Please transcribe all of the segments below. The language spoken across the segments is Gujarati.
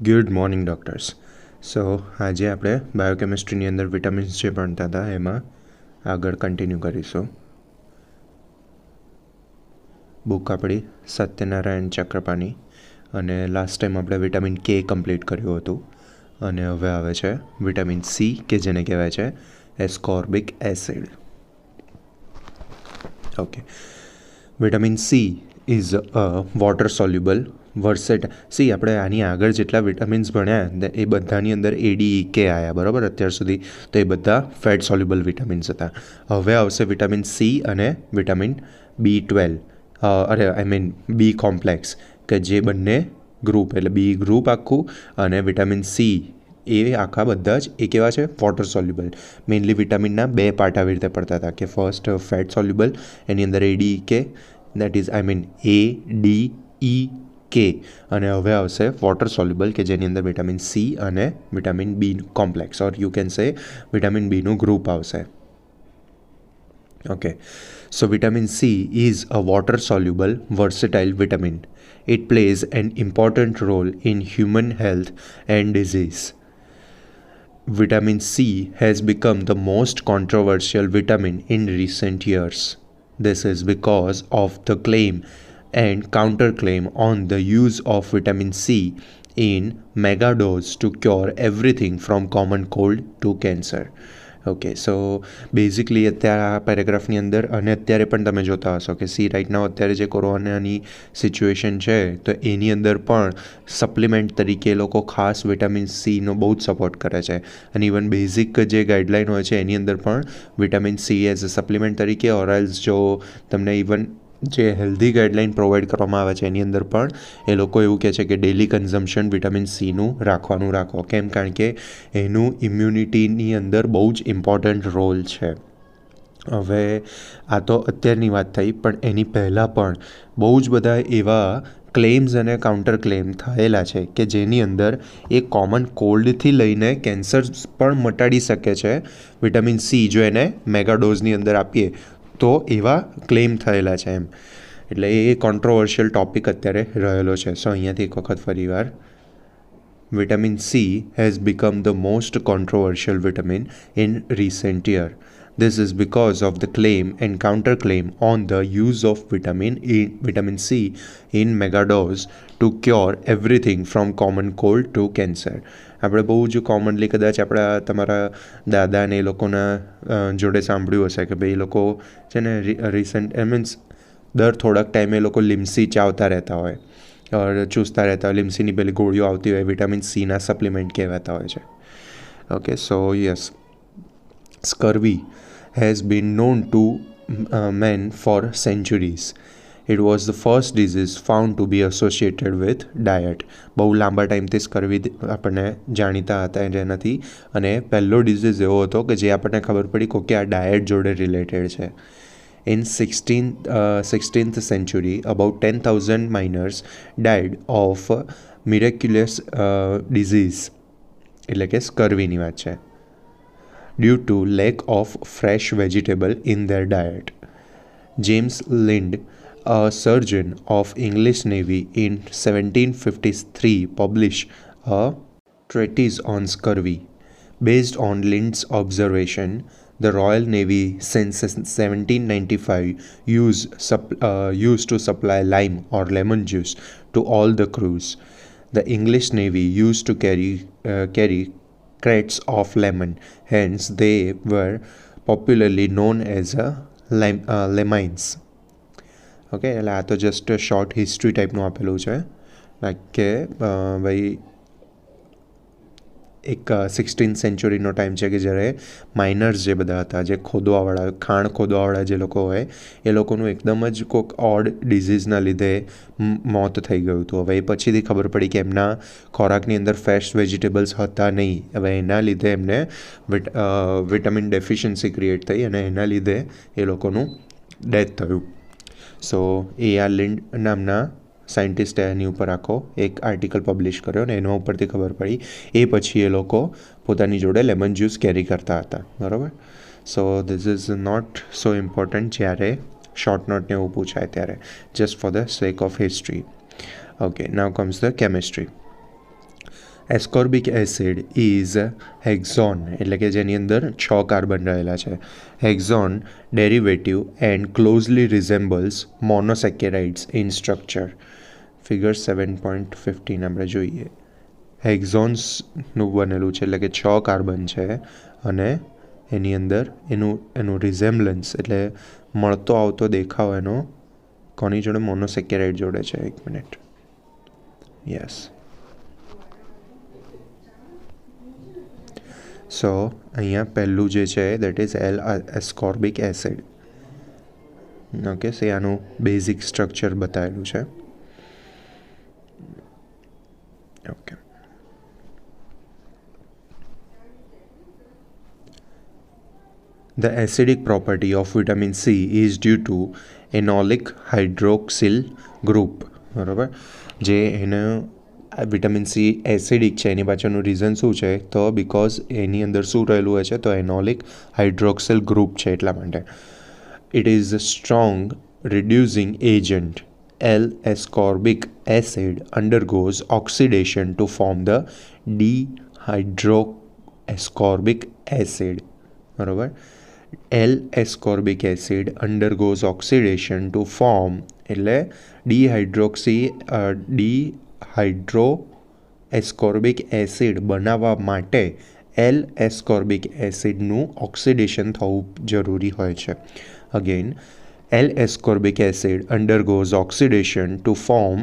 Good morning doctors. સો આજે આપણે બાયોકેમિસ્ટ્રીની અંદર વિટામિન્સ જે ભણતા હતા એમાં આગળ કન્ટિન્યુ કરીશું. બુક આપણી સત્યનારાયણ ચક્રપાની, અને લાસ્ટ ટાઈમ આપણે વિટામિન કે કમ્પ્લીટ કર્યું હતું, અને હવે આવે છે વિટામિન સી, કે જેને કહેવાય છે ascorbic acid. Okay, vitamin C is a water soluble C આપણે આની આગળ જેટલા વિટામિન્સ ભણ્યા એ બધાની અંદર ADEK આવ્યા, બરાબર, અત્યાર સુધી તો એ બધા ફેટ સોલ્યુબલ વિટામિન્સ હતા. હવે આવશે વિટામિન સી અને વિટામિન B12, બી કોમ્પ્લેક્સ, કે જે બંને ગ્રુપ, એટલે બી ગ્રુપ આખું અને વિટામિન સી એ આખા બધા જ એ કેવા છે વોટર સોલ્યુબલ. મેઇનલી વિટામિનના બે પાર્ટ આવી રીતે પડતા હતા, કે ફર્સ્ટ ફેટ સોલ્યુબલ, એની અંદર ADEK, દેટ ઇઝ ADEK, અને હવે આવશે વોટર સોલ્યુબલ, કે જેની અંદર વિટામિન સી અને vitamin B complex, or you can say vitamin બીનું ગ્રુપ આવશે. Okay, so vitamin C is a water soluble versatile vitamin. It plays an important role in human health and disease. Vitamin C has become the most controversial vitamin in recent years. This is because of the claim and counterclaim on the use of vitamin C in megadose to cure everything from common cold to cancer. Okay, so basically અત્યારે આ પેરેગ્રાફની અંદર, અને અત્યારે પણ તમે જોતા હશો કે રાઇટ નાઉ અત્યારે જે કોરોનાની સિચ્યુએશન છે તો એની અંદર પણ સપ્લિમેન્ટ તરીકે એ લોકો ખાસ વિટામિન સીનો બહુ જ સપોર્ટ કરે છે, અને ઇવન બેઝિક જે ગાઈડલાઇન હોય છે એની અંદર પણ vitamin C as a supplement તરીકે, ઓરલ્સ જો તમને ઇવન જે હેલ્ધી ગાઈડલાઇન પ્રોવાઈડ કરવામાં આવે છે એની અંદર પણ એ લોકો એવું કહે છે કે ડેલી કન્ઝમ્પશન વિટામિન સીનું રાખો. કેમ? કારણ કે એનું ઇમ્યુનિટીની અંદર બહુ જ ઇમ્પોર્ટન્ટ રોલ છે. હવે આ તો અત્યારની વાત થઈ, પણ એની પહેલાં પણ બહુ જ બધા એવા ક્લેમ્સ અને કાઉન્ટર ક્લેમ થયેલા છે કે જેની અંદર એ કોમન કોલ્ડથી લઈને કેન્સર પણ મટાડી શકે છે વિટામિન સી, જો એને મેગાડોઝની અંદર આપીએ તો એવા ક્લેમ થયેલા છે એમ. એટલે એ કોન્ટ્રોવર્શિયલ ટૉપિક અત્યારે રહેલો છે. સો અહીંયાથી એક વખત ફરીવાર, vitamin she has become the most controversial vitamin in recent year. This is because of the claim and counterclaim on the use of vitamin C in megadose to cure everything from common cold to cancer. આપણે બહુ જ કોમનલી કદાચ આપણા તમારા દાદા ને એ લોકોના જોડે સાંભળ્યું હશે કે ભાઈ એ લોકો છે ને રિસન્ટ મીન્સ દર થોડાક ટાઈમે એ લોકો લીમસી ચાવતા રહેતા હોય, ચૂસતા રહેતા હોય, લીમસીની પેલી ગોળીઓ આવતી હોય, વિટામિન સીના સપ્લિમેન્ટ કહેવાતા હોય છે. Okay, so yes, Scurvy has been known to men for centuries. It was the first disease found to be associated with diet. બહુ લાંબા ટાઈમથી સ્કર્વી આપણને જાણીતા હતા જેનાથી, અને પહેલો ડિઝીઝ એવો હતો કે જે આપણને ખબર પડી કે આ ડાયટ જોડે રિલેટેડ છે. In 16th century, about 10,000 miners died of miraculous disease, એટલે કે સ્કર્વીની વાત છે, due to lack of fresh vegetable in their diet. James Lind, a surgeon of English Navy, in 1753 published a treatise on scurvy. Based on Lind's observation, the Royal Navy since 1795 used to supply lime or lemon juice to all the crews. The English Navy used to carry crates of lemon, hence they were popularly known as lemines. Okay, એટલે આ તો જસ્ટ શોર્ટ હિસ્ટ્રી ટાઈપનું આપેલું છે, કે ભાઈ એક 16th સેન્ચુરીનો ટાઈમ છે કે જ્યારે માઇનર્સ જે બધા હતા, જે ખોદવાવાળા, ખાણ ખોદવાવાળા જે લોકો હોય, એ લોકોનું એકદમ જ કોઈક ઓડ ડિઝીઝના લીધે મોત થઈ ગયું હતું. હવે એ પછીથી ખબર પડી કે એમના ખોરાકની અંદર ફ્રેશ વેજીટેબલ્સ હતા નહીં. હવે એના લીધે એમને વિટામિન ડેફિશિયન્સી ક્રિએટ થઈ, અને એના લીધે એ લોકોનું ડેથ થયું. સો એ આ લિન્ડ નામના સાયન્ટિસ્ટે એની ઉપર આખો એક આર્ટિકલ પબ્લિશ કર્યો, ને એના ઉપરથી ખબર પડી. એ પછી એ લોકો પોતાની જોડે લેમન જ્યુસ કેરી કરતા હતા, બરાબર. So this is not so important જ્યારે શોર્ટ નોટને એવું પૂછાય ત્યારે, just for the sake of history. Okay, now comes the chemistry. Ascorbic acid is hexone એટલે કે જેની અંદર 6 કાર્બન રહેલા છે. Hexone derivative and closely resembles monosaccharides in structure. Figure 7.15 આપણે જોઈએ. હેક્ઝોન્સનું બનેલું છે એટલે કે 6 કાર્બન છે અને એની અંદર એનું રિઝેમ્બલન્સ એટલે મળતો આવતો દેખાવ એનો કોની જોડે? મોનોસેકેરાઇડ જોડે છે. એક મિનિટ. યસ. સો અહીંયા પહેલું જે છે that is ascorbic acid. Okay, સે આનું બેઝિક સ્ટ્રક્ચર બતાવેલું છે. Okay. The acidic property of vitamin C is due to enolic hydroxyl group. બરાબર, જે એને વિટામિન સી એસિડિક છે એની પાછળનું રીઝન શું છે? તો બિકોઝ એની અંદર શું રહેલું હોય છે? તો એનોલિક હાઇડ્રોક્સિલ ગ્રુપ છે એટલા માટે. It is strong reducing agent. L-ascorbic acid undergoes oxidation to form the dehydroascorbic acid. બરાબર, L-ascorbic acid undergoes oxidation to form એટલે dehydroascorbic acid બનાવવા માટે L-ascorbic એસિડનું ઓક્સિડેશન થવું જરૂરી હોય છે. Again, L-ascorbic acid undergoes oxidation to form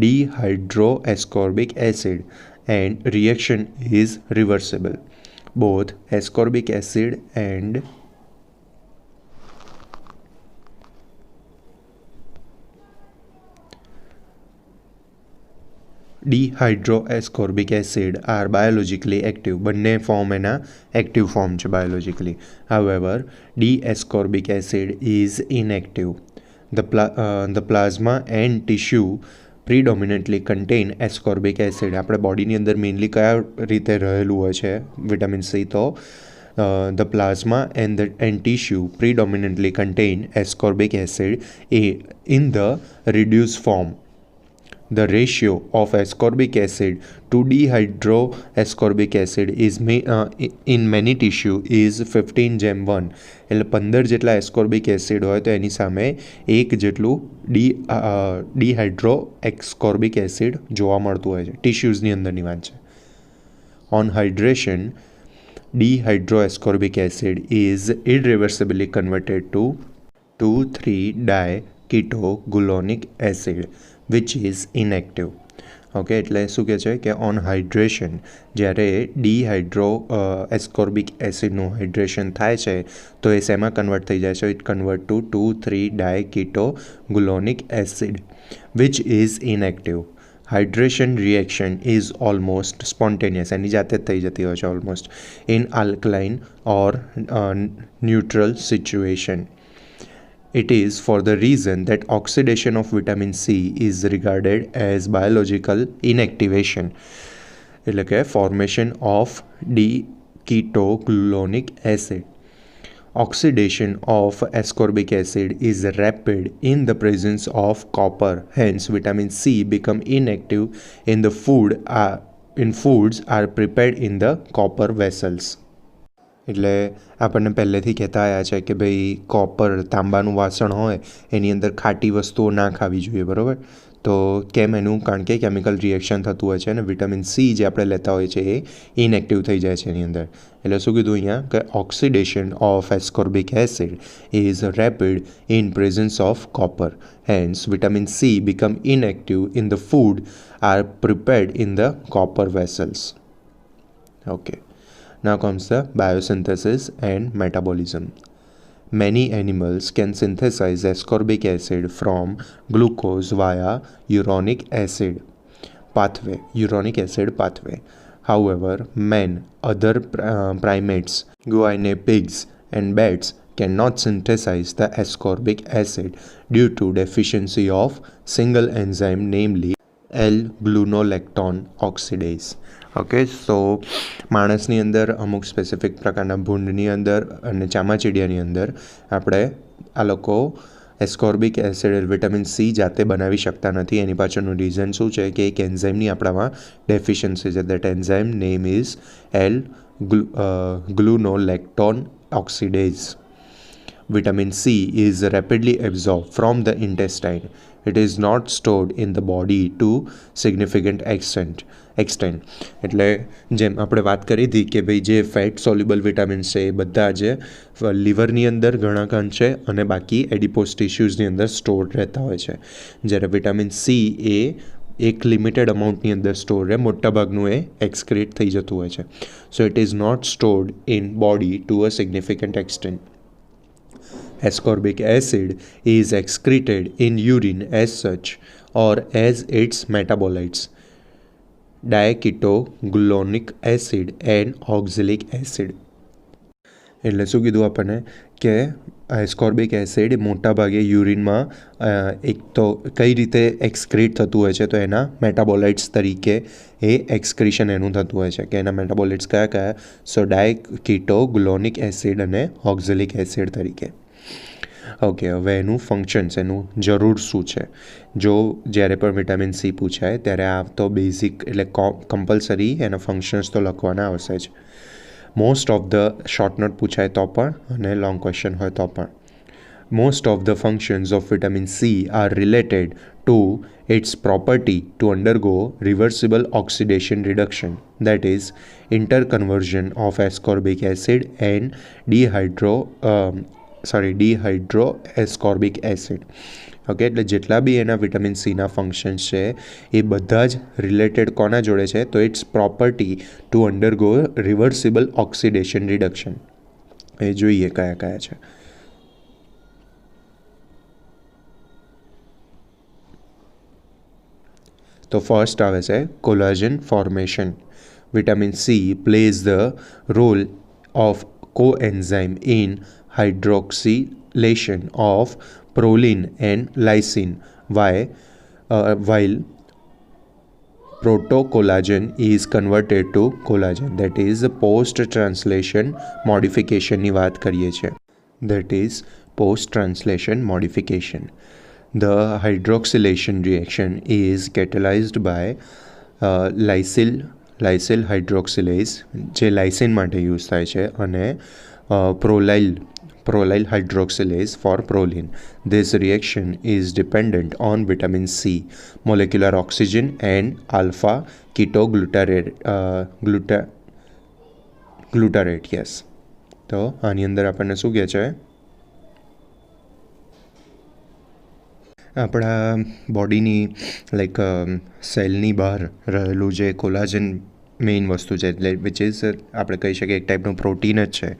dehydroascorbic acid and reaction is reversible. Both ascorbic acid and dehydroascorbic acid are biologically active. બંને ફોર્મ એના એક્ટિવ ફોર્મ છે biologically. However, D-ascorbic acid is inactive. The plasma and tissue predominantly contain ascorbic acid. આપણે બોડીની અંદર મેઇનલી કયા રીતે રહેલું હોય છે વિટામિન સી? તો the plasma and tissue predominantly contain ascorbic acid in the reduced form. The ratio of ascorbic acid to dehydroascorbic acid is in many tissue is 15:1. એટલે 15 જેટલા એસ્કોર્બિક એસિડ હોય તો એની સામે 1 જેટલું dehydroascorbic એસિડ જોવા મળતું હોય છે. ટિશ્યુઝની અંદરની વાત છે. On hydration, dehydroascorbic acid is irreversibly converted to 2,3-diketogulonic acid which is inactive. Okay, એટલે શું કહે છે કે ઓન હાઇડ્રેશન જ્યારે dehydroascorbic એસિડનું હાઇડ્રેશન થાય છે તો એ શેમાં કન્વર્ટ થઈ જાય છે? It convert to 2,3-diketogulonic acid which is inactive. Hydration reaction is almost spontaneous. એની જાતે જ થઈ જતી હોય છે almost in alkaline or neutral situation. It is for the reason that oxidation of vitamin C is regarded as biological inactivation. એટલે કે formation of diketogulonic acid. Oxidation of ascorbic acid is rapid in the presence of copper. Hence, vitamin C become inactive in the foods are prepared in the copper vessels. એટલે આપણને પહેલેથી કહેતા આવ્યા છે કે ભાઈ કોપર તાંબાનું વાસણ હોય એની અંદર ખાટી વસ્તુઓ ના ખાવી જોઈએ. બરાબર, તો કેમ? એનું કારણ કે કેમિકલ રિએક્શન થતું હોય છે અને વિટામિન સી જે આપણે લેતા હોઈએ છીએ એ ઇનએક્ટિવ થઈ જાય છે એની અંદર. એટલે શું કીધું અહીંયા કે oxidation of ascorbic acid is rapid in presence of copper. Hence vitamin C become inactive in the food are prepared in the copper vessels. Okay. Now comes the biosynthesis and metabolism. Many animals can synthesize ascorbic acid from glucose via uronic acid pathway. However, men, other primates, guinea pigs and bats cannot synthesize the ascorbic acid due to deficiency of single enzyme, namely L-gluconolactone oxidase. Okay, so માણસની અંદર અમુક સ્પેસિફિક પ્રકારના ભૂંડની અંદર અને ચામાચીડિયાની અંદર આપણે આ લોકો એસ્કોર્બિક એસિડ વિટામિન સી જાતે બનાવી શકતા નથી. એની પાછળનું રીઝન શું છે કે એક એન્ઝાઇમની આપણામાં ડેફિશિયન્સી છે. That enzyme name is L-gluconeolactone oxidase. Vitamin C is rapidly absorbed from the intestine. It is not stored in the body to significant extent. એટલે જેમ આપણે વાત કરી હતી કે ભાઈ જે ફેટ સોલ્યુબલ વિટામિન્સ છે એ બધા જે લીવરની અંદર ઘણા અંશે અને બાકી એડિપોઝ ટિશ્યુઝની અંદર સ્ટોર રહેતા હોય છે. જ્યારે વિટામિન સી એ એક લિમિટેડ અમાઉન્ટની અંદર સ્ટોર રહે, મોટાભાગનું એ એક્સક્રીટ થઈ જતું હોય છે. So it is not stored in body to a significant extent. Ascorbic acid is excreted in urine as such or as its metabolites, diketogulonic acid and oxalic acid. એટલે શું કીધું આપણને કે એસ્કોર્બિક એસિડ મોટા ભાગે યુરિનમાં એક તો કઈ રીતે એક્સક્રીટ થતું હોય છે, તો એના મેટાબોલાઇટ્સ તરીકે એ એક્સક્રીશન એનું થતું હોય છે કે એના મેટાબોલાઇટ્સ કયા કયા? સો ડાયકેટોગ્લોનિક એસિડ અને ઓક્ઝેલિક એસિડ તરીકે. ઓકે, હવે એનું ફંક્શન્સ, એનું જરૂર શું છે? જો જ્યારે પણ વિટામિન સી પૂછાય ત્યારે આ તો બેઝિક એટલે કમ્પલસરી એના ફંક્શન્સ તો લખવાના આવશે જ. Most of the short note પૂછાય તો પણ અને લોંગ ક્વેશ્ચન હોય તો પણ. Most of the functions of vitamin C are related to its property to undergo reversible oxidation reduction, that is interconversion of ascorbic acid and dehydroascorbic acid. Okay, એટલે જેટલા બી એના વિટામિન સીના ફંક્શન્સ છે એ બધા જ રિલેટેડ કોના જોડે છે? તો its property to undergo reversible oxidation reduction. એ જોઈએ કયા કયા છે. તો ફર્સ્ટ આવે છે collagen formation. Vitamin C plays the role of coenzyme in hydroxylation of proline and lysine, while protocollagen is converted to collagen. That is post-translation modification ની વાત કરીએ છીએ. That is post-translation modification. The hydroxylation reaction is catalyzed by lysyl hydroxylase, જે લાઇસિન માટે યુઝ થાય છે, અને prolyl hydroxylase for proline. This reaction is dependent on vitamin C, molecular oxygen and alpha ketoglutarate. Yes. તો આની અંદર આપણને શું કહે છે? આપણા બોડીની લાઈક સેલની બહાર રહેલું જે કોલાજન મેઇન વસ્તુ છે, એટલે વિચ ઇઝ આપણે કહી શકીએ એક ટાઈપનું પ્રોટીન જ છે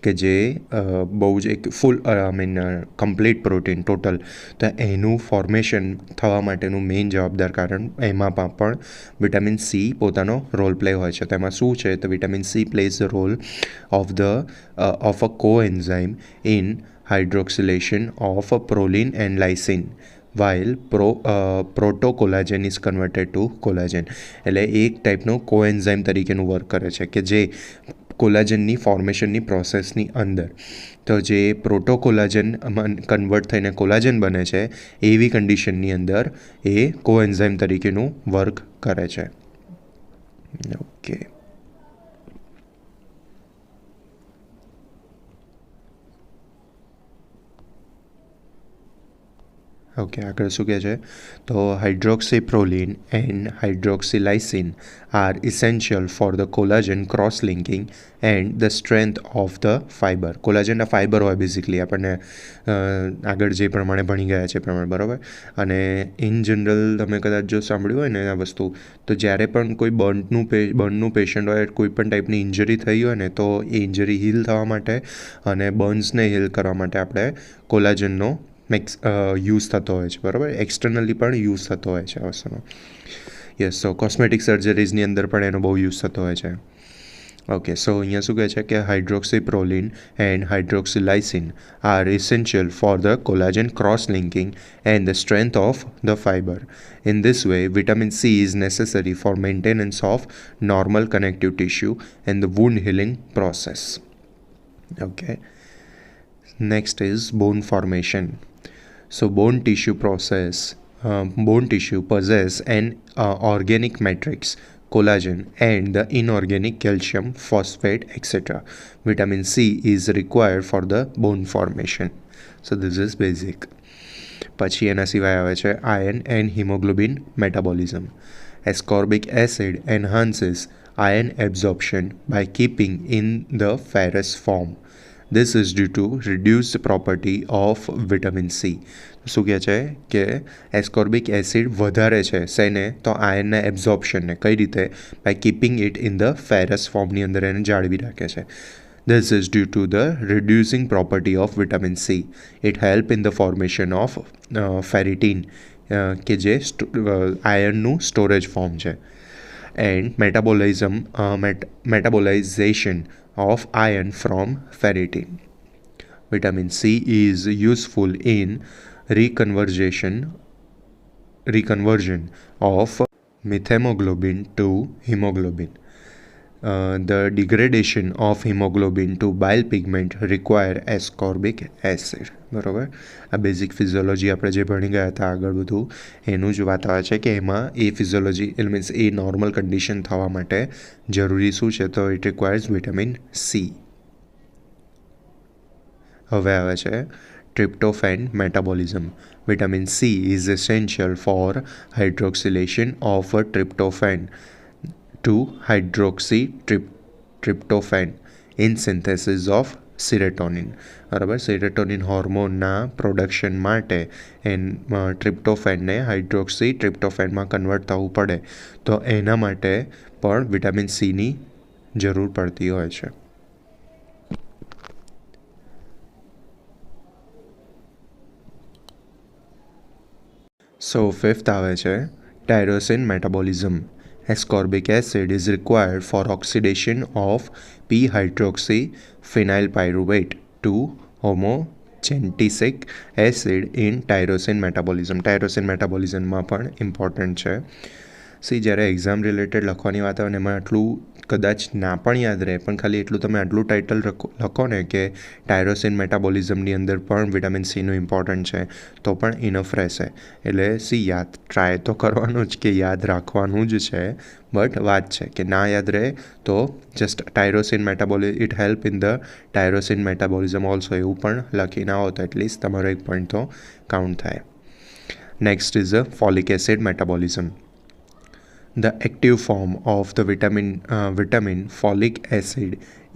કે જે બહુ જ એક ફૂલ કમ્પ્લીટ પ્રોટીન ટોટલ. તો એનું ફોર્મેશન થવા માટેનું મેઇન જવાબદાર કારણ એમાં પણ વિટામિન સી પોતાનો રોલ પ્લે હોય છે. તો એમાં શું છે? તો vitamin C plays the role of a coenzyme in hydroxylation of proline and lysine, while protocollagen is converted to collagen. એટલે એક ટાઈપનું કોએન્ઝાઇમ તરીકેનું વર્ક કરે છે કે જે કોલાજનની ફોર્મેશનની પ્રોસેસની અંદર. તો જે પ્રોટોકોલાજન કન્વર્ટ થઈને કોલાજન બને છે એવી કન્ડિશનની અંદર એ કોએન્ઝાઇમ તરીકેનું વર્ક કરે છે. ઓકે, આગળ શું કહે છે? તો hydroxyproline and hydroxylysine are essential for the collagen cross linking and the strength of the fibre. કોલાજનના ફાઇબર હોય બેઝિકલી, આપણને આગળ જે પ્રમાણે ભણી ગયા છે પ્રમાણે, બરાબર. અને ઇન જનરલ તમે કદાચ જો સાંભળ્યું હોય ને આ વસ્તુ, તો જ્યારે પણ કોઈ બર્નનું પેશન્ટ હોય, કોઈ પણ ટાઈપની ઇન્જરી થઈ હોય ને, તો એ ઇન્જરી હીલ થવા માટે અને બર્ન્સને હીલ કરવા માટે આપણે કોલાજનનો યુઝ થતો હોય છે, બરાબર. એક્સટર્નલી પણ યુઝ થતો હોય છે આ વસ્તુનો. યસ, સો કોસ્મેટિક સર્જરીઝની અંદર પણ એનો બહુ યુઝ થતો હોય છે. ઓકે, સો અહીંયા શું કહે છે કે hydroxyproline and hydroxylysine are essential for the collagen cross linking and the strength of the fibre. In this way, vitamin C is necessary for maintenance of normal connective tissue and the wound healing process. Okay. Next is bone formation. So bone tissue possess an organic matrix, collagen, and the inorganic calcium, phosphate, etc. Vitamin C is required for the bone formation. So this is basic. પછી એના સિવાય આવે છે iron and hemoglobin metabolism. Ascorbic acid enhances iron absorption by keeping in the ferrous form. This is due to reduced property of vitamin C. શું કહે છે કે એસ્કોર્બિક એસિડ વધારે છે શેને તો આયનના એબ્ઝોર્પ્શનને કઈ રીતે by keeping it in the ferrous ફોર્મની અંદર એને જાળવી રાખે છે. This is due to the reducing property of vitamin C. It help in the formation of ferritin કે જે આયર્નનું સ્ટોરેજ ફોર્મ છે. And metabolization of iron from ferritin. Vitamin C is useful in reconversion of methemoglobin to hemoglobin. The degradation of hemoglobin to bile pigment require ascorbic acid. બરાબર, આ બેઝિક ફિઝિયોલોજી આપણે જે ભણી ગયા હતા આગળ બધું એનું જ વાત આવે છે કે એમાં એ ફિઝિયોલોજી મીન્સ એ નોર્મલ કન્ડિશન થવા માટે જરૂરી શું છે તો ઇટ રિક્વાયર્સ વિટામિન સી. હવે આવે છે tryptophan metabolism. Vitamin C is essential for hydroxylation of a tryptophan to hydroxytryptophan in synthesis of serotonin. બરાબર, સેરોટોનિન હોર્મોનના પ્રોડક્શન માટે ટ્રિપ્ટોફેનને હાઇડ્રોક્સીટ્રિપ્ટોફેનમાં કન્વર્ટ થવું પડે તો એના માટે પણ વિટામિન સીની જરૂર પડતી હોય છે. So fifth આવે છે tyrosine metabolism. Ascorbic acid is required for oxidation of p-hydroxyphenylpyruvate to homogentic acid in tyrosine metabolism. Tyrosine metabolism માં પણ ઇમ્પોર્ટન્ટ છે. જ્યારે એક્ઝામ રિલેટેડ લખવાની વાત આવે ને એમાં આટલું કદાચ ના પણ યાદ રહે પણ ખાલી એટલું તમે આટલું ટાઇટલ લખો ને કે ટાયરોસિન મેટાબોલિઝમની અંદર પણ વિટામિન સીનું ઇમ્પોર્ટન્ટ છે તો પણ ઇનફ રહેશે. એટલે યાદ ટ્રાય તો કરવાનું જ કે યાદ રાખવાનું જ છે બટ વાત છે કે ના યાદ રહે તો just tyrosine it help in the tyrosine metabolism also એવું પણ લખીને આવો તો એટલીસ્ટ તમારો એક પોઈન્ટ તો કાઉન્ટ થાય. Next is a folic acid metabolism. The active form of the vitamin folic acid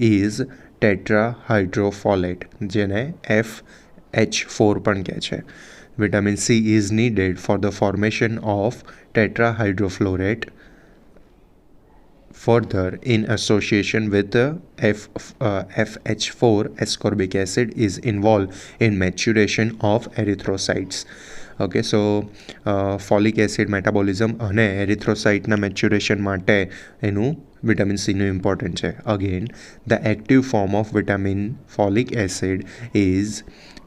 is tetrahydrofolate, જેને FH4 પણ કહે છે. Vitamin C is needed for the formation of tetrahydrofluorate. Further, in association with the FH4, ascorbic acid is involved in maturation of erythrocytes. Okay, so folic acid metabolism અને એરિથ્રોસાઇટના મેચ્યુરેશન માટે એનું વિટામિન સીનું ઇમ્પોર્ટન્ટ છે. Again the active form of vitamin folic acid is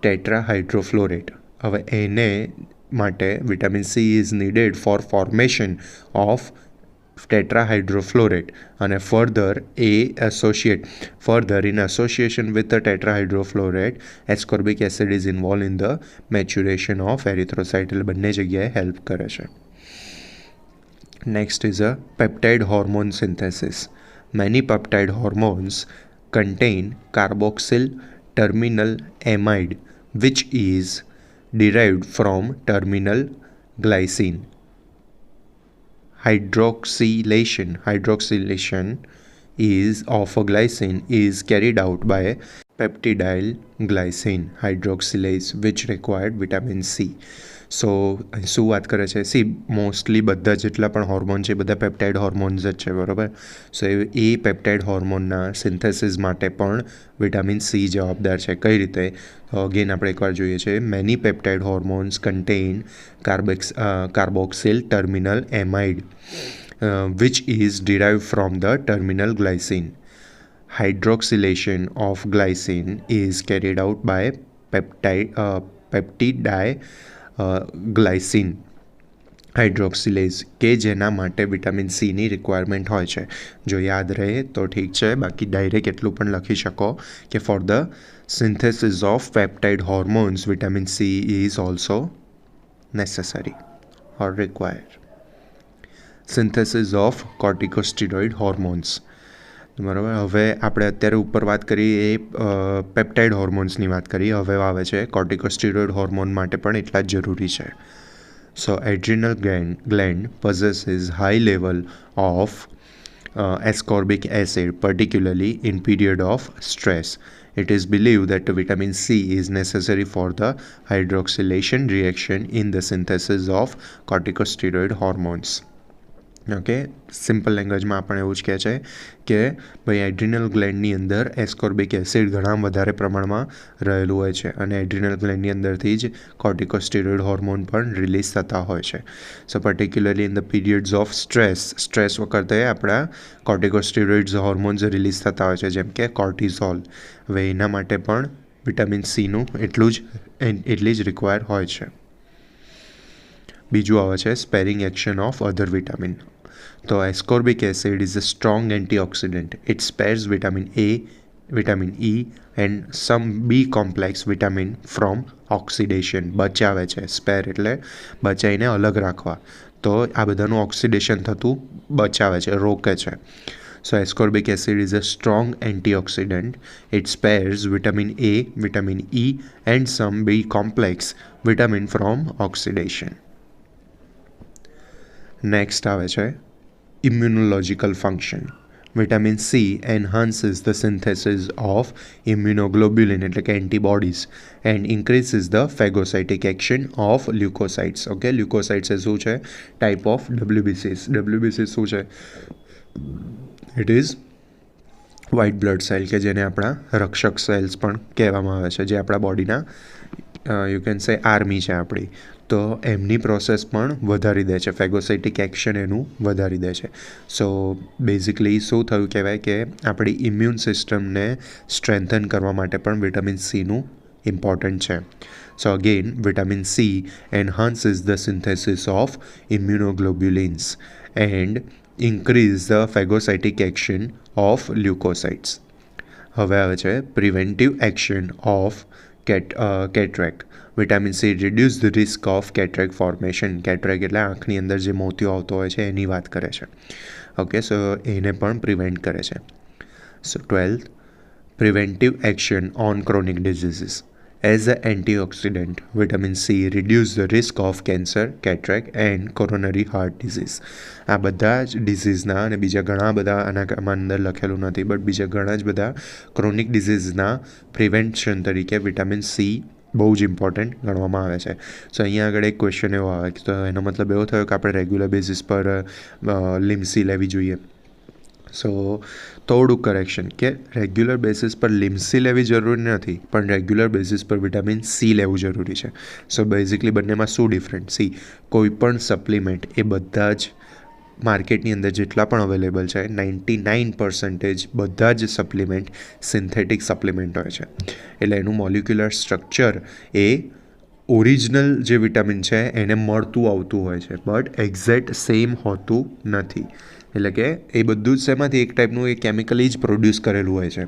tetrahydrofluorate. હવે એને માટે vitamin C is needed for formation of tetrahydrofluorate and further in association with the tetrahydrofluorate ascorbic acid is involved in the maturation of erythrocyte. એટલે બંને જગ્યાએ હેલ્પ કરે છે. Next is a peptide hormone synthesis. Many peptide hormones contain carboxyl terminal amide which is derived from terminal glycine. Hydroxylation is of a glycine is carried out by peptidyl glycine hydroxylase which required vitamin C. સો શું વાત કરે છે મોસ્ટલી બધા જેટલા પણ હોર્મોન છે બધા પેપ્ટાઇડ હોર્મોન્સ જ છે બરાબર. સો એ પેપ્ટાઇડ હોર્મોનના સિન્થેસિસ માટે પણ વિટામિન સી જવાબદાર છે. કઈ રીતે અગેન આપણે એકવાર જોઈએ છે. Many peptide hormones contain carboxyl terminal amide which is derived from the terminal glycine. Hydroxylation of glycine is carried out by peptidoglycine હાઇડ્રોક્સિલેઝ કે જેના માટે વિટામિન સીની રિક્વાયરમેન્ટ હોય છે. જો યાદ રહે તો ઠીક છે, બાકી ડાયરેક્ટ એટલું પણ લખી શકો કે for the synthesis of peptide hormones vitamin C is also necessary or required. Synthesis of corticosteroid hormones. બરાબર, હવે આપણે અત્યારે ઉપર વાત કરી એ પેપ્ટાઇડ હોર્મોન્સની વાત કરી, હવે આવે છે કોર્ટિકોસ્ટીરોઇડ હોર્મોન માટે પણ એટલા જ જરૂરી છે. સો adrenal gland possesses high level of ascorbic acid, particularly in period of stress. It is believed that vitamin C is necessary for the hydroxylation reaction in the synthesis of corticosteroid hormones. Okay, simple લેંગ્વેજમાં આપણે એવું જ કહે છે કે ભાઈ એડ્રિનલ ગ્લેન્ડની અંદર એસ્કોર્બિક એસિડ ઘણા વધારે પ્રમાણમાં રહેલું હોય છે અને એડ્રિનલ ગ્લેન્ડની અંદરથી જ કોર્ટિકોસ્ટીરોઇડ હોર્મોન પણ રિલીઝ થતા હોય છે. So particularly in the periods of stress વખતે આપણા કોર્ટિકોસ્ટીરોઇડ્સ હોર્મોન્સ રિલીઝ થતા હોય છે, જેમ કે કોર્ટિઝોલ. હવે એના માટે પણ વિટામિન સીનું એટલી જ રિક્વાયર હોય છે. બીજું આવે છે સ્પેરિંગ એક્શન ઓફ અધર વિટામિન. તો ascorbic acid is a strong antioxidant. It spares vitamin A, vitamin E and some B complex vitamin from oxidation. બચાવે છે, સ્પેર એટલે બચાવીને અલગ રાખવા. તો આ બધાનું ઓક્સિડેશન થતું બચાવે છે, રોકે છે. So ascorbic acid is a strong antioxidant. It spares vitamin A, vitamin E and some B complex vitamin from oxidation. Next આવે છે immunological function. Vitamin C enhances the synthesis of immunoglobulin એટલે કે antibodies and increases the phagocytic action of leukocytes. Okay, leukocytes એ શું છે? Type of WBCs. WBCs શું છે? It is white blood cell કે જેને આપણા રક્ષક સેલ્સ પણ કહેવામાં આવે છે, જે આપણા બોડીના યુ કેન સે આર્મી છે આપણી. તો એમની પ્રોસેસ પણ વધારી દે છે, ફેગોસાઇટિક એક્શન એનું વધારી દે છે. સો બેઝિકલી શું થયું કહેવાય કે આપણી ઇમ્યુન સિસ્ટમને સ્ટ્રેન્થન કરવા માટે પણ વિટામિન સીનું ઇમ્પોર્ટન્ટ છે. So again vitamin C enhances the synthesis of immunoglobulins and increase the phagocytic action of leucocytes. હવે આવે છે preventive action of cataract. Vitamin C reduce the risk of cataract formation. Cataract એટલે આંખની અંદર જે મોતિયો આવતો હોય છે એની વાત કરે છે. ઓકે, સો એને પણ પ્રિવેન્ટ કરે છે. સો 12th, preventive action on chronic diseases. As a antioxidant vitamin C reduce the risk of cancer, cataract and coronary heart disease. આ બધા જ ડિઝીઝના અને બીજા ઘણા બધા આમાં અંદર લખેલું નથી, બટ બીજા ઘણા જ બધા ક્રોનિક ડિઝીઝના પ્રિવેન્શન તરીકે વિટામિન સી બહુ જ ઇમ્પોર્ટન્ટ ગણવામાં આવે છે. સો અહીંયા આગળ એક ક્વેશ્ચન એવો આવે કે તો એનો મતલબ એવો થયો કે આપણે રેગ્યુલર બેઝિસ પર લિમ્સી લેવી જોઈએ. સો થોડુંક કરેક્શન કે રેગ્યુલર બેઝિસ પર લિમ્સી લેવી જરૂરી નથી, પણ રેગ્યુલર બેઝિસ પર વિટામિન સી લેવું જરૂરી છે. સો બેઝિકલી બંનેમાં શું ડિફરન્ટ? સી, કોઈ પણ સપ્લિમેન્ટ એ બધા જ માર્કેટની અંદર જેટલા પણ અવેલેબલ છે 99% બધા જ સપ્લિમેન્ટ સિન્થેટિક સપ્લિમેન્ટ હોય છે. એટલે એનું મોલિક્યુલર સ્ટ્રક્ચર એ ઓરિજિનલ જે વિટામિન છે એને મળતું આવતું હોય છે, બટ એક્ઝેક્ટ સેમ હોતું નથી. એટલે કે એ બધું જ શેમાંથી એક ટાઈપનું એ કેમિકલી જ પ્રોડ્યુસ કરેલું હોય છે.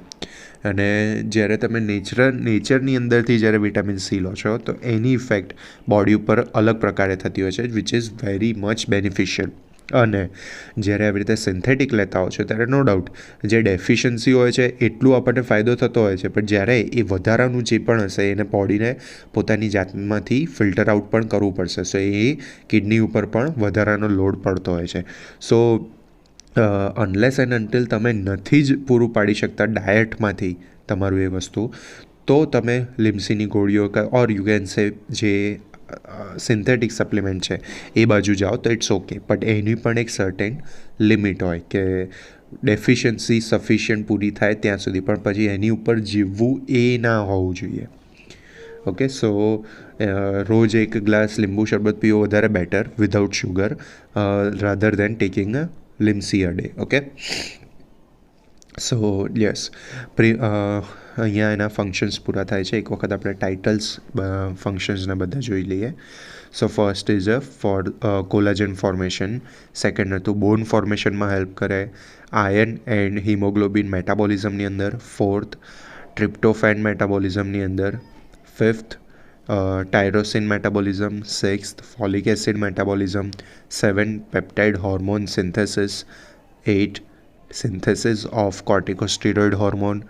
અને જ્યારે તમે નેચરની અંદરથી જ્યારે વિટામિન સી લો છો તો એની ઇફેક્ટ બોડી ઉપર અલગ પ્રકારે થતી હોય છે, which is very much beneficial. અને જ્યારે આવી રીતે સિન્થેટિક લેતા હોય છે ત્યારે નો ડાઉટ જે ડેફિશિયન્સી હોય છે એટલું આપણને ફાયદો થતો હોય છે, પણ જ્યારે એ વધારાનું જે પણ હશે એને બોડીને પોતાની જાતમાંથી ફિલ્ટર આઉટ પણ કરવું પડશે. સો એ કિડની ઉપર પણ વધારાનો લોડ પડતો હોય છે. સો અનલેસ એન્ડ અન્ટિલ તમે નથી જ પૂરું પાડી શકતા ડાયટમાંથી તમારું એ વસ્તુ, તો તમે લિમ્સીની ગોળીઓ ઓર યુ કેન સે જે સિન્થેટિક સપ્લિમેન્ટ છે એ બાજુ જાઓ તો ઇટ્સ ઓકે, બટ એની પણ એક સર્ટેન લિમિટ હોય કે ડેફિશિયન્સી સફિશિયન્ટ પૂરી થાય ત્યાં સુધી, પણ પછી એની ઉપર જીવવું એ ના હોવું જોઈએ. ઓકે, સો રોજ એક ગ્લાસ લીંબુ શરબત પીવો વધારે better without sugar rather than taking a Limcee a day. Okay, so yes, અહીંયા એના ફંક્શન્સ પૂરા થાય છે. એક વખત આપણે ટાઇટલ્સ ફંક્શન્સને બધા જોઈ લઈએ. So first is for collagen formation, second હતું બોન ફોર્મેશનમાં હેલ્પ કરે, આયર્ન એન્ડ હિમોગ્લોબિન મેટાબોલિઝમની અંદર, ફોર્થ ટ્રિપ્ટોફેન મેટાબોલિઝમની અંદર, fifth tyrosine metabolism, sixth folic acid metabolism, seven peptide hormone synthesis, 8 synthesis of corticosteroid hormone,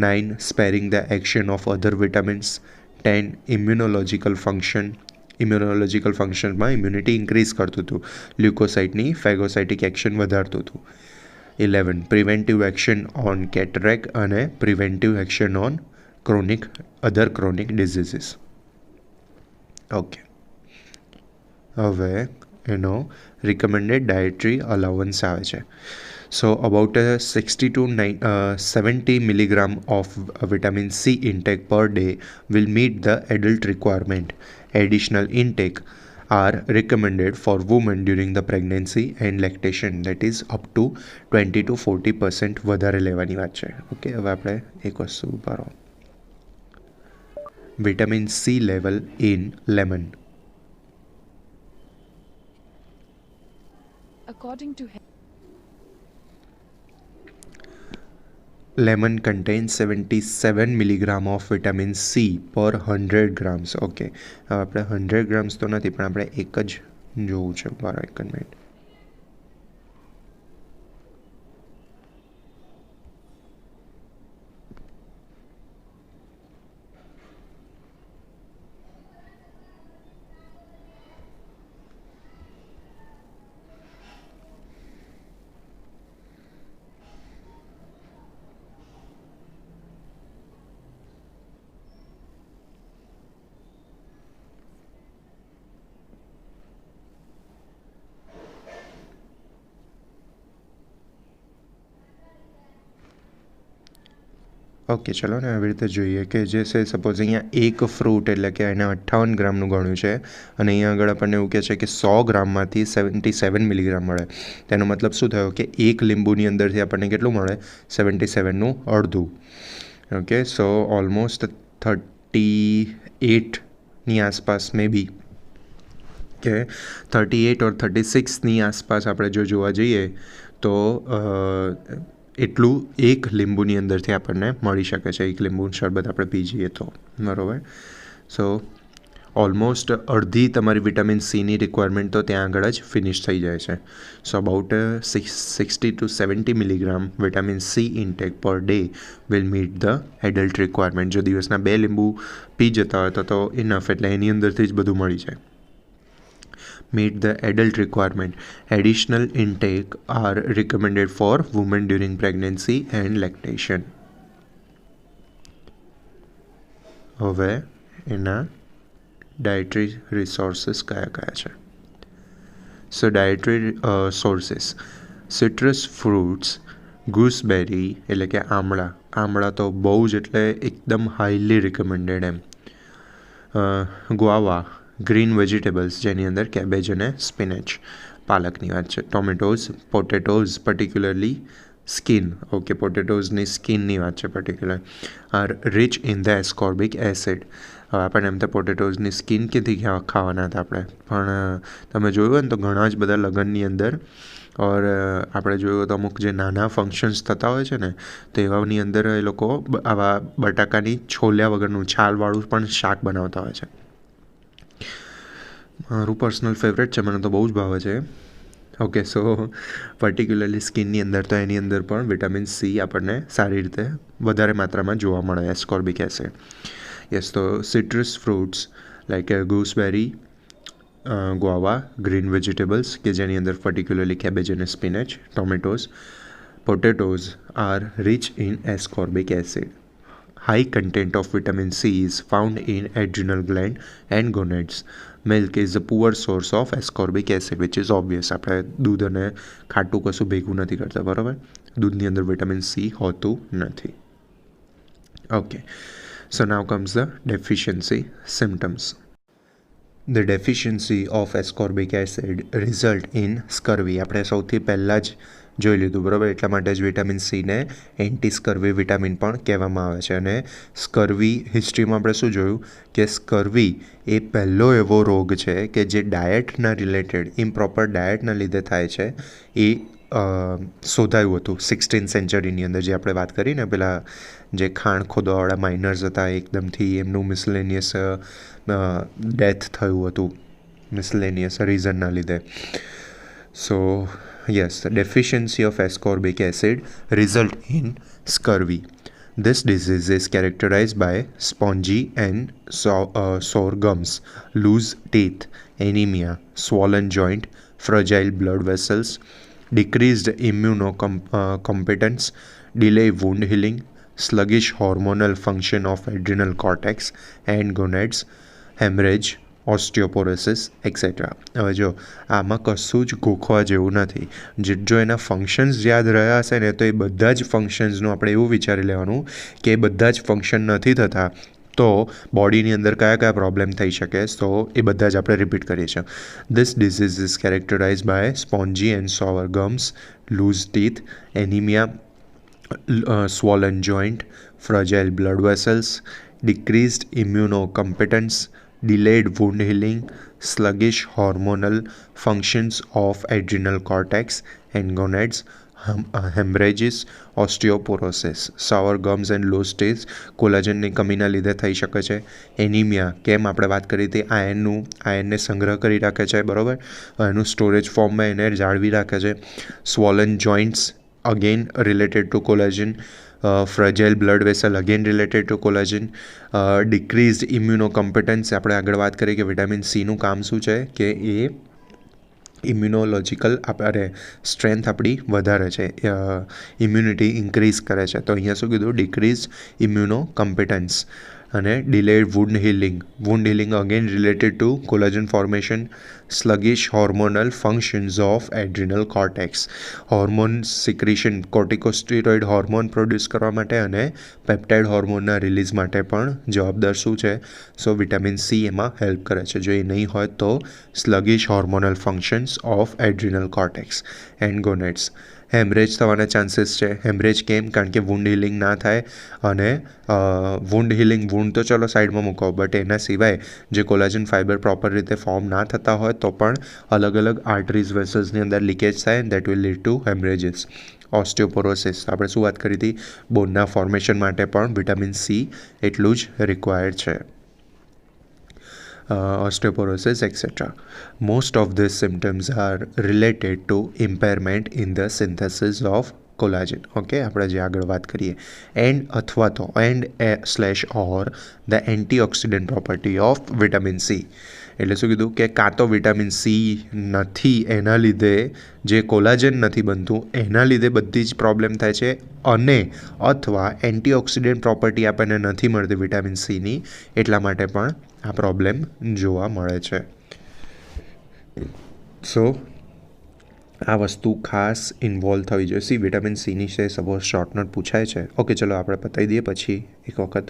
9 sparing the action of other vitamins, 10 immunological ફંક્શનમાં ઇમ્યુનિટી ઇન્ક્રીઝ કરતું હતું, લ્યુકોસાઇટની ફેગોસાઇટિક એક્શન વધારતું હતું, 11 પ્રિવેન્ટિવ એક્શન ઓન કેટરેક અને preventive action on other chronic diseases. Okay, હવે એનો રિકમેન્ડેડ ડાયટરી અલાવન્સ આવે છે. So about 60 to 70 milligram of vitamin C intake per day will meet the adult requirement. Additional intake are recommended for women during the pregnancy and lactation, that is up to 20 to 40% વધારે લેવાની વાત છે. ઓકે, હવે આપણે એક વસ્તુ ભરો. Vitamin C level in lemon. According to Lemon contains 77 milligram of vitamin C per 100 grams. Okay, હવે આપણે 100 ગ્રામ્સ તો નથી પણ આપણે એક જ જોવું છે. બરાબર, એક જ મિનિટ. ઓકે, ચલો ને આવી રીતે જોઈએ કે જે છે સપોઝ અહીંયા એક ફ્રૂટ એટલે કે એને 58 ગ્રામનું ગણ્યું છે અને અહીંયા આગળ આપણને એવું કહે છે કે 100 ગ્રામમાંથી 77 મિલીગ્રામ મળે. તેનો મતલબ શું થયો કે એક લીંબુની અંદરથી આપણને કેટલું મળે? 77નું અડધું. ઓકે, સો ઓલમોસ્ટ 38ની આસપાસ મે બી કે 38 ઓર 36ની આસપાસ આપણે જો જોવા જઈએ તો એટલું એક લીંબુની અંદરથી આપણને મળી શકે છે. એક લીંબુનું શરબત આપણે પી જઈએ તો, બરાબર. સો ઓલમોસ્ટ અડધી તમારી વિટામિન સીની રિક્વાયરમેન્ટ તો ત્યાં આગળ જ ફિનિશ થઈ જાય છે. So about 60 to 70 milligram vitamin C intake per day will meet the adult requirement. જો દિવસના 2 લીંબુ પી જતા હોય તો ઇનફ, એટલે એની અંદરથી જ બધું મળી જાય. Meet the adult requirement. Additional intake are recommended for women during pregnancy and lactation. હવે એના ડાયટરી રિસોર્સિસ કયા કયા છે? So dietary sources: citrus fruits, gooseberry એટલે કે આમળા તો બહુ જ એટલે એકદમ હાઈલી રિકમેન્ડેડ એમ, ગ્વાવા, ગ્રીન વેજીટેબલ્સ જેની અંદર કેબેજ અને સ્પિનેચ, પાલકની વાત છે, tomatoes, potatoes particularly skin, okay, પોટેટોઝની સ્કિનની વાત છે particular, are rich in the ascorbic acid. હવે આપણને એમ તો પોટેટોઝની સ્કિન ક્યાંથી ખાવાના હતા આપણે, પણ તમે જોયું હોય ને તો ઘણા જ બધા લગ્નની અંદર ઓર આપણે જોયું તો અમુક જે નાના ફંક્શન્સ થતા હોય છે ને તો એવાની અંદર એ લોકો આવા બટાકાની છોલ્યા વગરનું છાલવાળું પણ શાક બનાવતા હોય છે. મારું પર્સનલ ફેવરેટ છે, મને તો બહુ જ ભાવે છે. ઓકે, સો પર્ટિક્યુલરલી સ્કિનની અંદર તો એની અંદર પણ વિટામિન સી આપણને સારી રીતે વધારે માત્રામાં જોવા મળે, એસ્કોર્બિક એસિડ. યસ, તો citrus fruits like gooseberry, guava, green vegetables કે જેની અંદર પર્ટિક્યુલરલી કેબેજ અને spinach, tomatoes, potatoes are rich in ascorbic acid. High content of vitamin C is found in adrenal gland and gonads. Milk is a poor source of ascorbic acid, which is obvious. આપણે દૂધ અને ખાટું કશું ભેગું નથી કરતા, બરાબર. દૂધની અંદર વિટામિન સી હોતું નથી. Okay, so now comes the deficiency symptoms. The deficiency of ascorbic acid result in scurvy. આપણે સૌથી પહેલાં જ જોઈ લીધું બરાબર. એટલા માટે જ વિટામિન સીને એન્ટી સ્કર્વી વિટામિન પણ કહેવામાં આવે છે. અને સ્કર્વી હિસ્ટ્રીમાં આપણે શું જોયું કે સ્કર્વી એ પહેલો એવો રોગ છે કે જે ડાયટના રિલેટેડ ઇમ્પ્રોપર ડાયટના લીધે થાય છે. એ શોધાયું હતું 16th સેન્ચુરીની અંદર, જે આપણે વાત કરી ને પેલા જે ખાણ ખોદવાવાળા માઇનર્સ હતા, એકદમથી એમનું મિસલેનિયસ ડેથ થયું હતું મિસલેનિયસ રીઝનના લીધે. સો yes, the deficiency of ascorbic acid result in scurvy. This disease is characterized by spongy and sore gums, loose teeth, anemia, swollen joint, fragile blood vessels, decreased immunocompetence, delay wound healing, sluggish hormonal function of adrenal cortex and gonads, hemorrhage, osteoporosis et cetera. હવે જો આમાં કશું જ ગોખવા જેવું નથી. જો એના ફંક્શન્સ યાદ રહ્યા હશે ને તો એ બધા જ ફંક્શન્સનું આપણે એવું વિચારી લેવાનું કે એ બધા જ ફંક્શન નથી થતા તો બોડીની અંદર કયા કયા પ્રોબ્લેમ થઈ શકે. તો એ બધા જ આપણે રિપીટ કરીએ છીએ. This disease is characterize by spongy and sore gums, loose teeth, anaemia, swollen joint, fragile blood vessels, decreased immunocompetence, delayed wound healing, sluggish hormonal functions of adrenal cortex and gonads, hemorrhages, osteoporosis, sour gums and loose teeth કોલાજનની કમીના લીધે થઈ શકે છે. એનિમિયા, કેમ આપણે વાત કરી હતી, આયનને સંગ્રહ કરી રાખે છે બરાબર, એનું સ્ટોરેજ ફોર્મમાં એને જાળવી રાખે છે. સ્વોલન joints again related to collagen, fragile blood vessel again related to collagen, decreased immunocompetence. આપણે આગળ વાત કરીએ કે વિટામિન સીનું કામ શું છે કે એ ઇમ્યુનોલોજિકલ આપણે સ્ટ્રેન્થ આપણી વધારે છે, ઇમ્યુનિટી ઇન્ક્રીઝ કરે છે. તો અહીંયા શું કીધું, ડિક્રીઝ ઇમ્યુનોકોમ્પિટન્સ. અને delayed wound healing again related to collagen formation. Sluggish hormonal functions of adrenal cortex, hormone secretion, corticosteroid hormone produce કરવા માટે અને પેપ્ટાઇડ હોર્મોનના રિલીઝ માટે પણ જવાબદાર શું છે. સો વિટામિન સી એમાં હેલ્પ કરે છે. જો એ નહીં હોય તો sluggish hormonal functions of adrenal cortex and gonads. Haemorrhage થવાના ચાન્સીસ છે. હેમરેજ કેમ? કારણ કે વુન્ડ હિલિંગ ના થાય. અને વુન્ડ તો ચલો સાઈડમાં મૂકો, બટ એના સિવાય જે કોલાજન ફાઇબર પ્રોપર રીતે ફોર્મ ના થતા હોય તો પણ અલગ અલગ આર્ટરીઝ વેસલ્સની અંદર લીકેજ થાય, that will lead to haemorrhages. Osteoporosis, આપણે શું વાત કરી હતી, બોનના ફોર્મેશન માટે પણ વિટામિન સી એટલું જ રિક્વાયર્ડ છે. Osteoporosis, etc. Most of these symptoms are related to impairment in the synthesis of collagen. Okay, આપણે જે આગળ વાત કરીએ, એન્ડ અથવા તો or the antioxidant property of vitamin C. એટલે શું કીધું કે કાં તો વિટામિન સી નથી એના લીધે જે કોલાજન નથી બનતું એના લીધે બધી જ પ્રોબ્લેમ થાય છે, અને અથવા એન્ટીઓક્સિડન્ટ પ્રોપર્ટી આપણને નથી મળતી વિટામિન સીની એટલા માટે પણ આ પ્રોબ્લેમ જોવા મળે છે. સો આ વસ્તુ ખાસ ઇન્વોલ્વ થવી જોઈએ. સી વિટામિન સીની છે સપોઝ શોર્ટ નોટ પૂછાય છે. ઓકે, ચલો આપણે પતાવી દઈએ, પછી એક વખત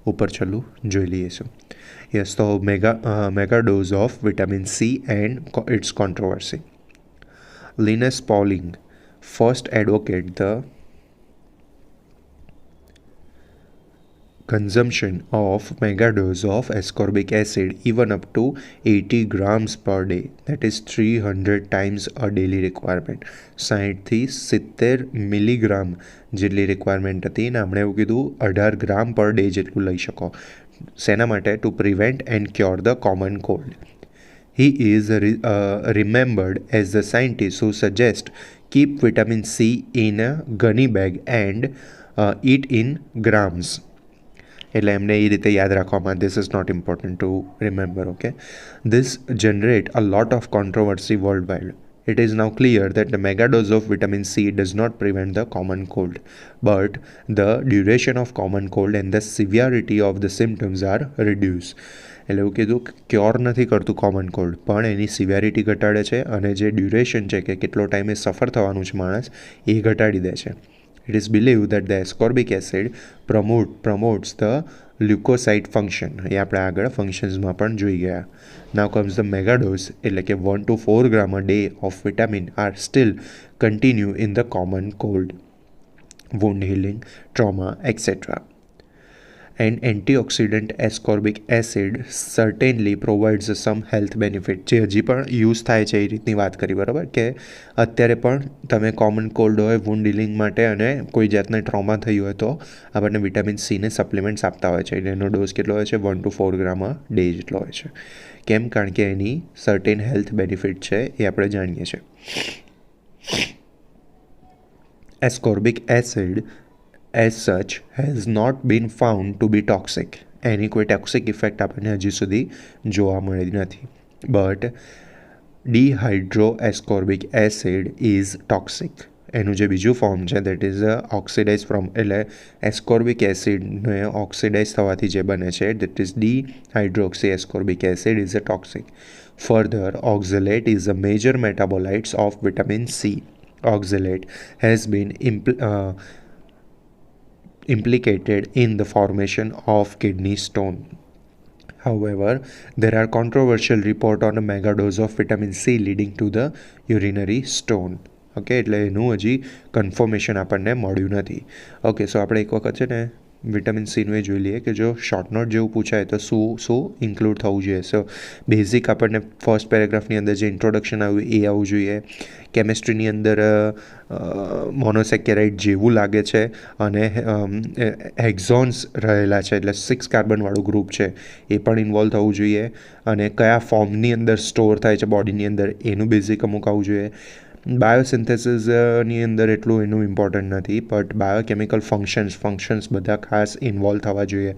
ઉપર છેલ્લું જોઈ લઈએ છું. યસ, તો megadose of vitamin C and its controversy. Linus Pauling first advocated the consumption of megadose of ascorbic acid even up to 80 grams per day, that is 300 times a daily requirement. 60 થી 70 મિલીગ્રામ જેટલી રિક્વાયરમેન્ટ હતી ને આપણે એવું કીધું 18 ગ્રામ પર ડે જેટલું લઈ શકો. શેના માટે? Two prevent and cure the common cold. He is remembered as the scientist who suggests keep vitamin C in a gunny bag and eat in grams. એટલે એમને એ રીતે યાદ રાખવામાં, this is not important to remember, okay? This generate a lot of controversy worldwide. It is now clear that the megadose of vitamin C does not prevent the common cold, but the duration of common cold and the severity of the symptoms are reduced. એટલે એવું કીધું ક્યોર નથી કરતું કોમન કોલ્ડ, પણ એની સિવિયરિટી ઘટાડે છે, અને જે ડ્યુરેશન છે કે કેટલો ટાઈમે સફર થવાનું છે માણસ એ ઘટાડી દે છે. It is believed that the ascorbic acid promotes the leucocyte function એ આપણે આગળ ફંક્શન્સમાં પણ જોઈ ગયા. નાવ કમ્સ ધ મેગાડોઝ એટલે કે 1 to 4 gram a day of vitamin are still continue in the common cold, wound healing, trauma, etc. And antioxidant ascorbic acid certainly provides some health benefit. જે હજી પણ યુઝ થાય છે એ રીતની વાત કરી, બરાબર, કે અત્યારે પણ તમે કોમન કોલ્ડ હોય, વુન્ડ હીલિંગ માટે અને કોઈ જાતના ટ્રોમા થયું હોય તો આપણને વિટામિન સીને સપ્લિમેન્ટ્સ આપતા હોય છે. એનો ડોઝ કેટલો હોય છે? 1 to 4 ગ્રામ a day જેટલો હોય છે. કેમ? કારણ કે એની સર્ટેન હેલ્થ બેનિફિટ છે એ આપણે જાણીએ છીએ. Ascorbic acid as such has not been found to be toxic. એની કોઈ ટોક્સિક ઇફેક્ટ આપણને હજી સુધી જોવા મળી નથી. But dehydroascorbic acid is toxic. એનું જે બીજું ફોર્મ છે દેટ ઇઝ ઓક્સિડાઇઝ ફ્રોમ, એટલે એસ્કોર્બિક એસિડને ઓક્સિડાઇઝ થવાથી જે બને છે that is dehydroxyascorbic acid is a toxic. Further, oxalate is a major metabolites of vitamin C. Oxalate has been implicated in the formation of kidney stone. However, there are controversial reports on a megadose of vitamin C leading to the urinary stone. Okay, એટલે એનું હજી કન્ફર્મેશન આપણને મળ્યું નથી. ઓકે, સો આપણે એક વખત છે ને વિટામિન સીનું એ જોઈ લઈએ કે જો શોર્ટ નોટ જેવું પૂછાય તો શું ઇન્ક્લુડ થવું જોઈએ. સો બેઝિક આપણને ફર્સ્ટ પેરેગ્રાફની અંદર જે ઇન્ટ્રોડક્શન આવ્યું એ આવવું જોઈએ. કેમિસ્ટ્રીની અંદર મોનોસેકેરાઇડ જેવું લાગે છે અને હેક્ઝોન્સ રહેલા છે, એટલે 6 કાર્બનવાળું ગ્રુપ છે એ પણ ઇન્વોલ્વ થવું જોઈએ. અને કયા ફોર્મની અંદર સ્ટોર થાય છે બોડીની અંદર એનું બેઝિક અમુક આવવું જોઈએ. બાયોસિન્થેસિસની અંદર એટલું એનું ઇમ્પોર્ટન્ટ નથી, બટ બાયોકેમિકલ ફંક્શન્સ બધા ખાસ ઇન્વોલ્વ થવા જોઈએ.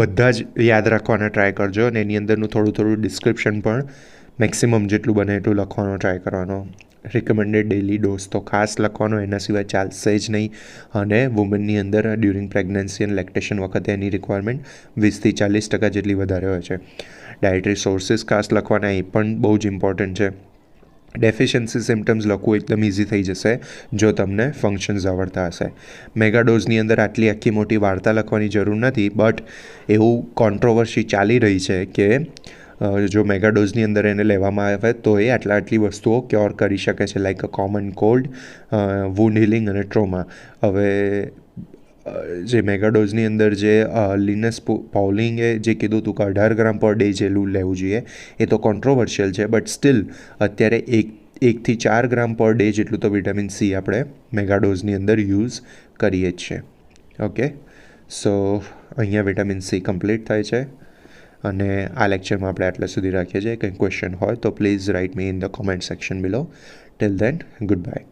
બધા જ યાદ રાખવાના ટ્રાય કરજો અને એની અંદરનું થોડું ડિસ્ક્રિપ્શન પણ મેક્સિમમ જેટલું બને એટલું લખવાનો ટ્રાય કરવાનો. રિકમેન્ડેડ ડેઇલી ડોઝ તો ખાસ લખવાનો, એના સિવાય ચાલશે જ નહીં. અને વુમનની અંદર ડ્યુરિંગ પ્રેગ્નન્સી અને લેક્ટેશન વખતે એની રિક્વાયરમેન્ટ 20-40% જેટલી વધારે હોય છે. ડાયટરી સોર્સિસ ખાસ લખવાના, એ પણ બહુ જ ઇમ્પોર્ટન્ટ છે. ડેફિશિયન્સી સિમ્ટમ્સ લખવું એકદમ ઇઝી થઈ જશે જો તમને ફંક્શન્સ આવડતા હશે. મેગાડોઝની અંદર આટલી આખી મોટી વાર્તા લખવાની જરૂર નથી, બટ એવું કોન્ટ્રોવર્સી ચાલી રહી છે કે જો મેગાડોઝની અંદર એને લેવામાં આવે તો એ આટલી વસ્તુઓ ક્યોર કરી શકે છે, લાઈક અ કોમન કોલ્ડ, વુન્ડ હીલિંગ અને ટ્રોમા. હવે જે મેગાડોઝની અંદર જે લિનસ પોલિંગે જે કીધું હતું કે 18 ગ્રામ પર ડે જેટલું લેવું જોઈએ, એ તો કોન્ટ્રોવર્શિયલ છે, બટ સ્ટીલ અત્યારે 1 થી 4 ગ્રામ પર ડે જેટલું તો વિટામિન સી આપણે મેગાડોઝની અંદર યુઝ કરીએ જ છીએ. ઓકે, સો અહીંયા વિટામિન સી કમ્પ્લીટ થાય છે અને આ લેક્ચરમાં આપણે આટલા સુધી રાખીએ છીએ. કંઈ ક્વેશ્ચન હોય તો please write me in the comment section below. Till then, good bye.